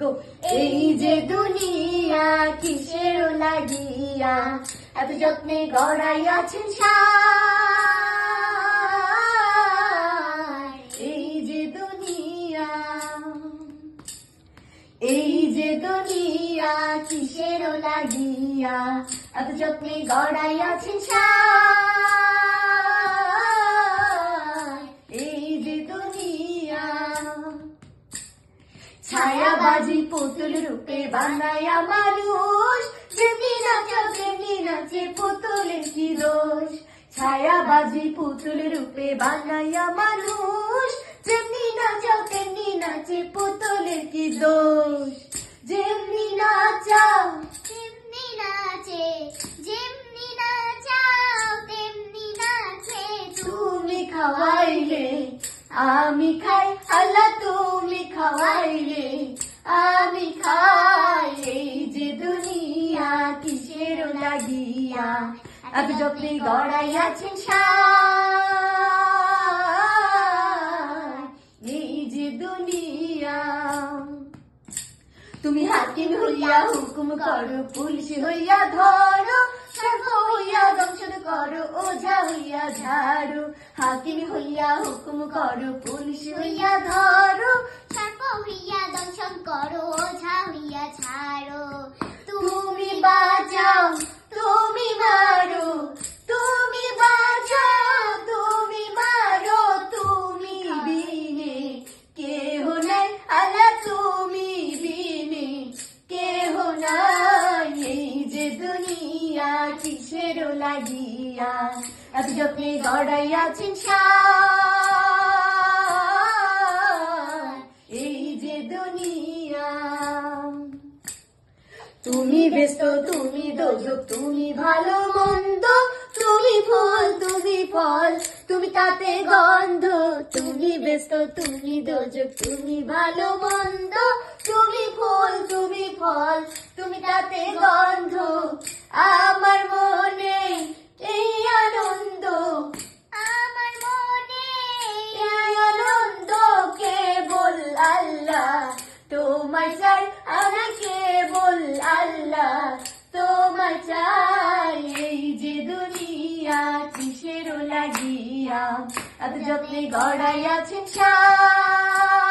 গো। এই যে দুনিয়া কিসের লাগিয়া এত যত্নে গড়াইয়াছেন সায়। এই যে দুনিয়া, এই যে দুনিয়া কিসের লাগিয়া এত যত্নে গড়াইয়াছেন সায়। এই যে দুনিয়া ছায়াবাজি পুতুল রূপে বানায়া মানুষ, যেমনি নাচে তেমনি নাচে পুতুলের কি দোষ। ছায়াবাজি পুতুল রূপে বানায়া মানুষ, যেমনি নাচাও তেমনি নাচে পুতুলের কি দোষ। যেমনি নাচাও তেমনি নাচে, যেমনি নাচাও তেমনি নাচে। তুমি খাওয়াইলে আমি খাই, আল্লাহ তুমি খাওয়াইলে আমি খাই। এই যে দুনিয়া কিসের লাগিয়া এত যত্নে গড়াইয়াছেন সায়। এই যে দুনিয়া তুমি হাকিম হইয়া হুকুম করো, পুলিশ হইয়া ধরো, সর্ব হইয়া দংশন করো, ওঝা হইয়া ঝাড়ো। হাকিম হইয়া হুকুম করো, পুলিশ হইয়া ধরো, সর্প হইয়া দংশন করো, ওঝা হইয়া ছাড়ো। তুমি বাঁচাও তুমি মারো, তুমি বাঁচাও তুমি মারো, তুমি বিনে কেহ নাই, আল্লাহ তুমি বিনে কেহ নাই। এই যে দুনিয়া কিসের লাগিয়া এত যত্নে গড়াইয়াছেন সায়। এই যে দুনিয়া তুমি ব্যস্ত তুমি দোজক, তুমি ভালো মন্দ, তুমি ফুল তুমি ফল, তুমি তাতে গন্ধ। তুমি ব্যস্ত তুমি দোজক, তুমি ভালো মন্দ, তুমি ফুল তুমি ফল, তুমি তাতে গন্ধ। আমার মনে এই আনন্দ, আমার মনে এই আনন্দ কেবল আল্লাহ তোমার চাই, আমার কেবল আল্লাহ তোমার চাই। এই যে দুনিয়া কিসের লাগিয়া এত যত্নে গড়াইয়াছেন সায়।